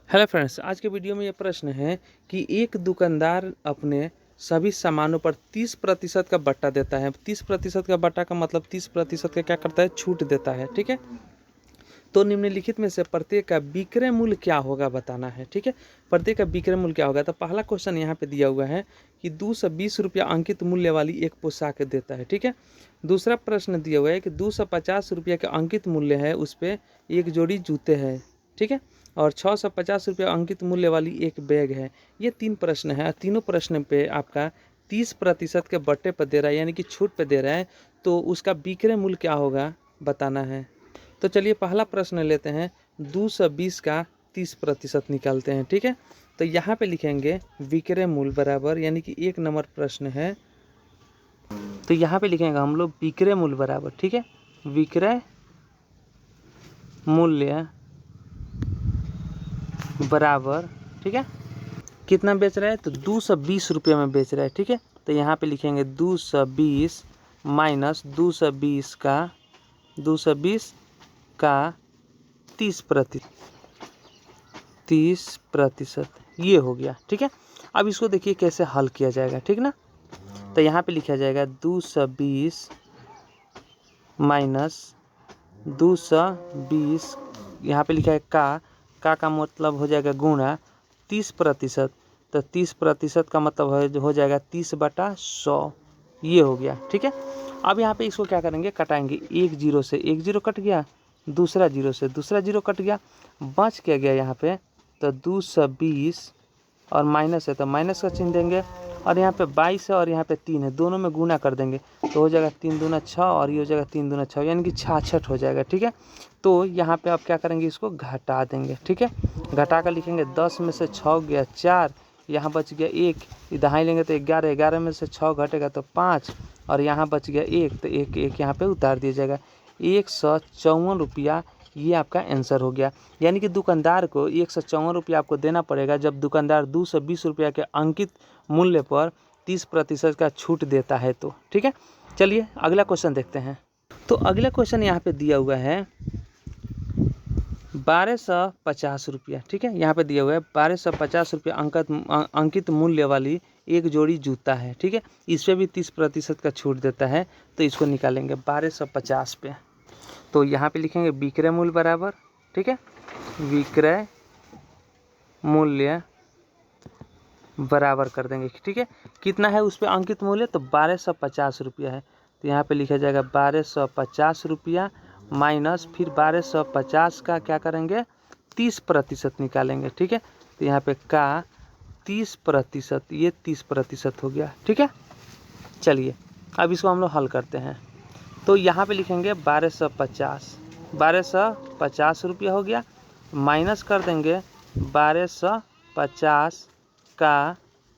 Hello friends, आज के video में ये प्रश्न है कि एक दुकानदार अपने सभी सामानों पर 30% का बट्टा देता है। 30% का बट्टा का मतलब 30% का क्या करता है, छूट देता है। ठीक है, तो निम्नलिखित में से प्रत्येक का विक्रय मूल्य क्या होगा बताना है। ठीक है, प्रत्येक का विक्रय मूल्य क्या होगा। तो पहला क्वेश्चन यहाँ पे दिया हुआ है कि 220 रुपया अंकित मूल्य वाली एक पोशाक देता है। ठीक है, दूसरा प्रश्न दिया हुआ है कि 250 रुपया का अंकित मूल्य है, उस पर एक जोड़ी जूते हैं। ठीक है, और 650 रुपया अंकित मूल्य वाली एक बैग है। ये तीन प्रश्न है, तीनों प्रश्न पे आपका 30% के बट्टे पर दे रहा है, यानी कि छूट पे दे रहा है। तो उसका विक्रय मूल्य क्या होगा बताना है। तो चलिए पहला प्रश्न लेते हैं, 220 का 30% निकालते हैं। ठीक है, तो यहाँ पे लिखेंगे विक्रय मूल्य बराबर, यानी कि एक नंबर प्रश्न है, तो यहाँ पे लिखेंगे हम लोग विक्रय मूल्य बराबर। ठीक है, विक्रय मूल्य बराबर, ठीक है, कितना बेच रहा है, तो 220 रुपये में बेच रहा है। ठीक है, तो यहाँ पे लिखेंगे 220 माइनस 220 का 30%, ये हो गया। ठीक है, अब इसको देखिए कैसे हल किया जाएगा। ठीक ना, तो यहाँ पे लिखा जाएगा 220 माइनस 220, यहाँ पे लिखा है का मतलब हो जाएगा गुणा 30%, तो 30% का मतलब हो जाएगा 30/100, ये हो गया। ठीक है, अब यहाँ पे इसको क्या करेंगे, कटाएंगे। एक जीरो से एक जीरो कट गया, दूसरा जीरो से दूसरा जीरो कट गया, बच क्या गया यहाँ पे, तो 220 और माइनस है तो माइनस का चिन्ह देंगे, और यहाँ पे 22 है और यहाँ पे 3 है, दोनों में गुना कर देंगे तो हो जाएगा 3 दूना 6 और ये हो जाएगा 3 दूना 6, यानी कि 66 हो जाएगा। ठीक है, तो यहाँ पे आप क्या करेंगे, इसको घटा देंगे। ठीक है, घटा कर लिखेंगे 10 में से 6 गया 4, यहाँ बच गया 1, दहाई लेंगे तो 11, 11 में से 6 घटेगा तो 5, और यहाँ बच गया 1, तो एक यहाँ पे उतार दिया जाएगा। 154 रुपया ये आपका आंसर हो गया। यानी कि दुकानदार को 154 रुपया आपको देना पड़ेगा जब दुकानदार 220 रुपया के अंकित मूल्य पर 30% का छूट देता है। तो ठीक है, चलिए अगला क्वेश्चन देखते हैं। तो अगला क्वेश्चन यहाँ पे दिया हुआ है 1250 रुपया। ठीक है, यहाँ पे दिया हुआ है 1250 रुपया अंकित मूल्य वाली एक जोड़ी जूता है। ठीक है, इस पर भी 30% का छूट देता है, तो इसको निकालेंगे 1250 पे। तो यहाँ पे लिखेंगे विक्रय मूल्य बराबर, ठीक है, विक्रय मूल्य बराबर कर देंगे। ठीक है, कितना है उस पर अंकित मूल्य, तो 1250 रुपया है, तो यहाँ पे लिखा जाएगा 1250 रुपया माइनस फिर 1250 का क्या करेंगे 30% निकालेंगे। ठीक है, तो यहाँ पे का 30%, ये 30% हो गया। ठीक है, चलिए अब इसको हम लोग हल करते हैं। तो यहाँ पे लिखेंगे 1250 रुपया हो गया, माइनस कर देंगे 1250 का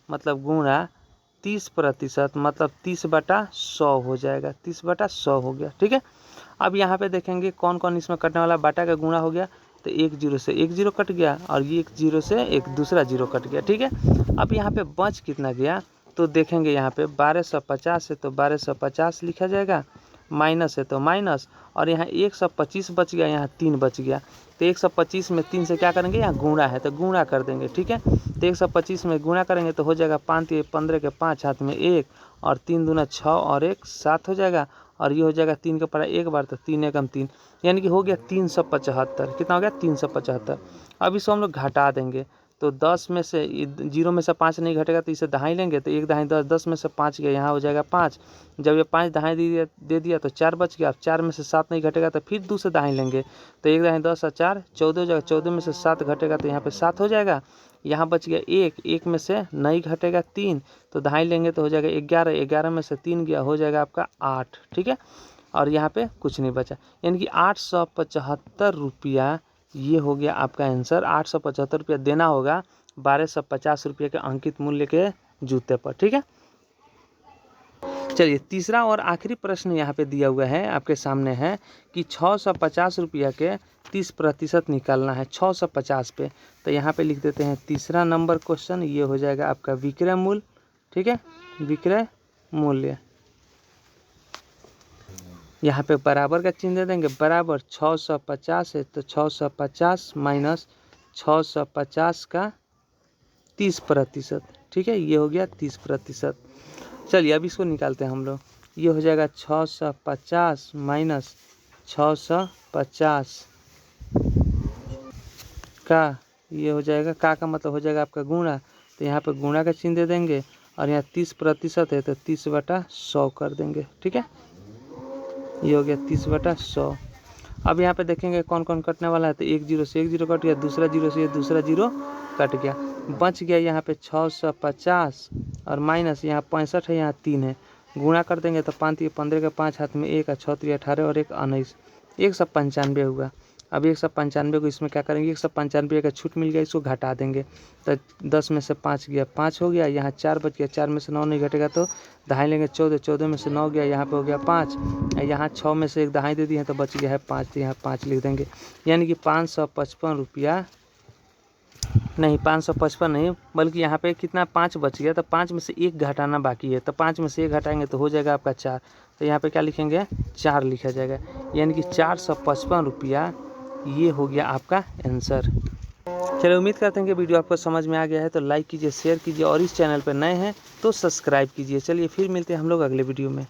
मतलब गुणा 30%, मतलब 30/100 हो जाएगा, 30/100 हो गया। ठीक है, अब यहाँ पे देखेंगे कौन कौन इसमें कटने वाला, बाटा का गुणा हो गया तो एक जीरो से एक जीरो कट गया, और ये एक जीरो से एक दूसरा जीरो कट गया। ठीक है, अब यहाँ पे बच कितना गया, तो देखेंगे यहाँ पे 1250 है तो 1250 लिखा जाएगा, माइनस है तो माइनस, और यहाँ 125 बच गया, यहाँ 3 बच गया, तो 125 में 3 से क्या करेंगे, यहाँ गुणा है तो गुणा कर देंगे। ठीक है, तो 125 में गुणा करेंगे तो हो जाएगा 5 ये 15 के 5 हाथ में 1, और 3 दूना 6 और 1 7 हो जाएगा, और ये हो जाएगा 3 का पड़ा एक बार तो 3 एकम 3, यानी कि हो गया 375। कितना हो गया 375। अब इसको हम लोग घटा देंगे, तो 10 में से जीरो में से 5 नहीं घटेगा तो इसे दहाई लेंगे, तो एक दहाई 10, 10 में से 5 गया, यहाँ हो जाएगा 5, जब ये 5 दहाई दे दिया तो 4 बच गया। अब 4 में से 7 नहीं घटेगा तो फिर दूसरे दहाई लेंगे, तो एक दहाई 10 और 4 14 हो जाएगा, 14 में से 7 घटेगा तो यहाँ पे 7 हो जाएगा, यहाँ बच गया 1, 1 में से नहीं घटेगा 3, तो दहाई लेंगे तो हो जाएगा 11, 11 में से 3 गया, हो जाएगा आपका 8। ठीक है, और यहाँ पे कुछ नहीं बचा, यानी कि 875 रुपया ये हो गया आपका आंसर। 875 रुपया देना होगा 1250 रुपये के अंकित मूल्य के जूते पर। ठीक है, चलिए तीसरा और आखिरी प्रश्न यहाँ पे दिया हुआ है आपके सामने है कि 650 रुपया के 30% निकालना है 650 पे। तो यहाँ पे लिख देते हैं तीसरा नंबर क्वेश्चन, ये हो जाएगा आपका विक्रय मूल्य। ठीक है, विक्रय मूल्य, यहाँ पे बराबर का चिन्ह दे देंगे, बराबर 650 है तो 650 माइनस 650 का 30%, ठीक है, ये हो गया 30%। चलिए अब इसको निकालते हैं हम लोग। ये हो जाएगा 650 माइनस 650 का, ये हो जाएगा का मतलब हो जाएगा आपका गुणा, तो यहाँ पे गुणा का चिन्ह दे देंगे और यहाँ 30% है तो 30/100 कर देंगे, ठीक है, ये हो गया 30/100। अब यहाँ पे देखेंगे कौन कौन कटने वाला है, तो 1 0 से 1 0 कट गया, दूसरा 0 से दूसरा 0 कट गया, बच गया यहाँ पे 650 और माइनस यहाँ 65 है, यहाँ 3 है, गुणा कर देंगे तो 5 15 का 5 हाथ में 1 6 18 और 1 19, 195 हुआ। अब 195 को इसमें क्या करेंगे, 195 का छूट मिल गया, इसको घटा देंगे तो 10 में से 5 गया 5 हो गया, यहाँ 4 बच गया, 4 में से 9 नहीं घटेगा तो दहाई लेंगे 14, 14 में से 9 गया, यहाँ पे हो गया 5, यहाँ 6 में से एक दहाई दे दिए तो बच गया है 5, तो यहाँ 5 लिख देंगे। यानी कि 555 रुपया नहीं, 555 नहीं, बल्कि यहाँ पे कितना 5 बच गया, तो 5 में से 1 घटाना बाकी है, तो 5 में से 1 घटाएंगे तो हो जाएगा आपका 4, तो यहाँ पे क्या लिखेंगे 4 लिखा जाएगा, यानी कि 455 रुपया, ये हो गया आपका आंसर। चलिए उम्मीद करते हैं कि वीडियो आपको समझ में आ गया है, तो लाइक कीजिए, शेयर कीजिए और इस चैनल पर नए हैं तो सब्सक्राइब कीजिए। चलिए फिर मिलते हैं हम लोग अगले वीडियो में।